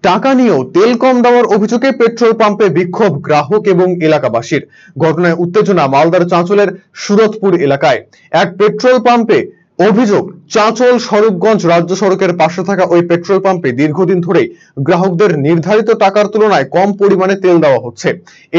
টাকা নিয়েও তেল কম দেওয়ার অভিযোগে পেট্রোল পাম্পে বিক্ষোভ গ্রাহক এবং এলাকাবাসীর। ঘটনায় উত্তেজনা মালদার চাঁচলের সুরতপুর এলাকায়। এক পেট্রোল পাম্পে অভিযোগ, চাঁচল স্বরূপগঞ্জ রাজ্য সড়কের পাশে থাকা ওই পেট্রোল পাম্পে দীর্ঘদিন ধরেই গ্রাহকদের নির্ধারিত টাকার তুলনায় কম পরিমাণে তেল দেওয়া হচ্ছে।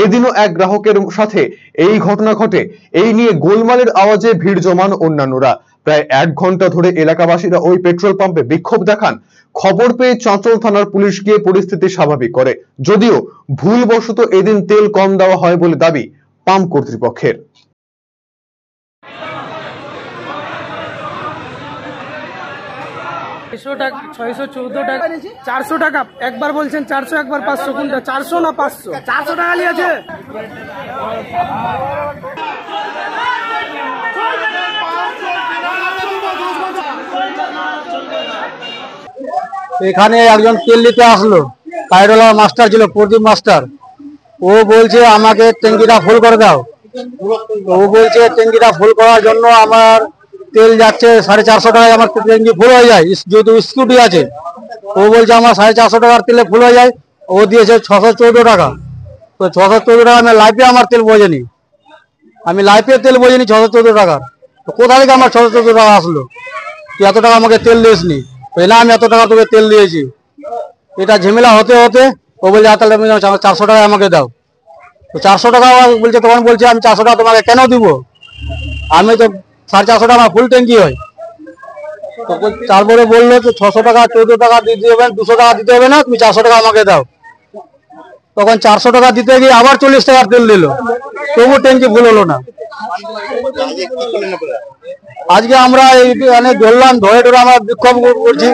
এদিনও এক গ্রাহকের সাথে এই ঘটনা ঘটে। এই নিয়ে গোলমালের আওয়াজে ভিড় জমান অন্যান্যরা। প্রায় 1 ঘন্টা ধরে এলাকাবাসীরা ওই পেট্রোল পাম্পে বিক্ষোভ দেখান। খবর পেয়ে চাঁচল থানার পুলিশ গিয়ে পরিস্থিতি স্বাভাবিক করে, যদিও ভুলবশত এদিন তেল কম দেওয়া হয় বলে দাবি পাম্প কর্তৃপক্ষের। 614 টাকা 400 টাকা একবার বলছেন 400 একবার 500 কোনটা 400 না 500 400 টাকা নিয়েছে। এখানে একজন তেল নিতে আসলো, কাইরোলা মাস্টার ছিল, প্রদীপ মাস্টার। ও বলছে আমাকে ট্যাঙ্কিটা ফুল করে দাও। ও বলছে ট্যাঙ্কিটা ফুল করার জন্য আমার তেল যাচ্ছে 450 টাকায়, আমার ট্যাঙ্কি ফুল হয়ে যায়, যেহেতু স্কুটি আছে। ও বলছে আমার 450 টাকার তেলে ফুল হয়ে যায়। ও দিয়েছে 614 টাকা। তো 614 টাকা আমি লাইফে আমার তেল বোঝেনি, আমি লাইফে তেল বোঝেনি 614 টাকার। তো কোথা থেকে আমার 614 টাকা আসলো? তুই এত টাকা আমাকে তেল দিসনি। না, আমি এত টাকা তোকে তেল দিয়েছি। এটা ঝামেলা হতে হতে ও বলছে তাহলে 400 টাকা আমাকে দাও। তো 400 টাকা বলছে, তখন বলছে আমি 400 টাকা তোমাকে কেন দিব? আমি তো 450 টাকা ফুল ট্যাঙ্কি হয়। তারপরে বললো তো 600 টাকা 14 টাকা দিতে হবে, 200 টাকা দিতে হবে না, তুমি 400 টাকা আমাকে দাও। তখন 400 টাকা দিতে গিয়ে আবার 40 টাকার তেল দিল, তবু ট্যাঙ্কি ফুল হলো না। আজকে আমরা এইখানে ধরলাম, ধরে ধরে আমরা বিক্ষোভ করছি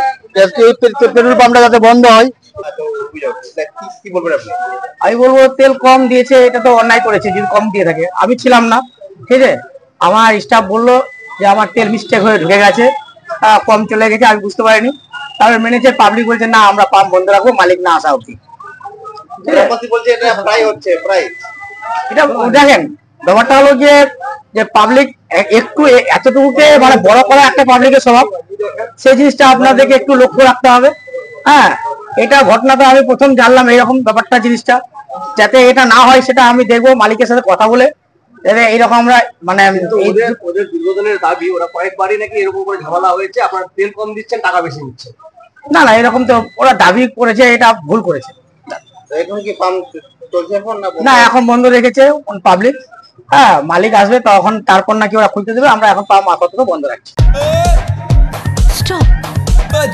পেট্রোল পাম্পটা যাতে বন্ধ হয়। আমি বলবো তেল কম দিয়েছে, এটা তো অন্যায় করেছে যদি কম দিয়ে থাকে। আমি ছিলাম না, ঠিক আছে, আমার স্টাফ বললো যে আমার তেল মিস্টেক হয়ে ঢুকে গেছে, কম চলে গেছে, আমি বুঝতে পারিনি। তারপর মেনেছে, পাবলিক বলছে না আমরা পাম্প বন্ধ রাখবো মালিক না আসা অব্দি। এটা দেখেন ব্যাপারটা হলো যে পাবলিক একটু এতটুকুকে মানে বড় করা একটা পাবলিকের স্বভাব, সেই জিনিসটা আপনাদেরকে একটু লক্ষ্য রাখতে হবে। হ্যাঁ, এটা ঘটনাটা আমি প্রথম জানলাম এইরকম ব্যাপারটা, জিনিসটা যাতে এটা না হয় সেটা আমি দেখবো মালিকের সাথে কথা বলে। এইরকম আমরা মানে ওদের দীর্ঘদিনের দাবি, ওরা কয়েকবারই নাকি এরকম করে ঝামেলা হয়েছে, আপনারা তেল কম দিচ্ছেন টাকা বেশি নিচ্ছেন। না না, এরকম তো ওরা দাবি করেছে, এটা ভুল করেছে। এখন কি পাম্প চলছে না, এখন বন্ধ রেখেছে পাবলিক। হ্যাঁ, মালিক আসবে তখন, তারপর নাকি ওরা খুলতে দেবে। আমরা এখন পাম্প আপাতত বন্ধ রাখছি।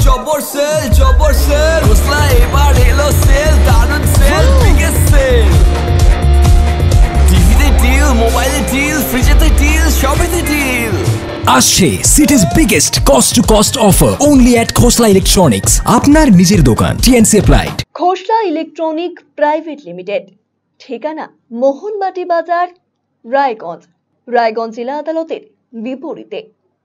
জবর সেল হোসলা এবার এলো সেল, দারুন সেল, বিগেস্ট সেল। টিভিতে ডিল, মোবাইলে ডিল, ফ্রিজেতে ডিল, সবেতে ডিল। আসছে সিটিজ biggest cost to cost offer only at Khosla electronics, আপনার নিজের দোকান, টিএনসি অ্যাপ্লাইড। খোসলা ইলেকট্রনিক প্রাইভেট লিমিটেড, ঠিকানা মোহনবাটি বাজার, রায়গঞ্জ জেলা আদালতের বিপরীতে।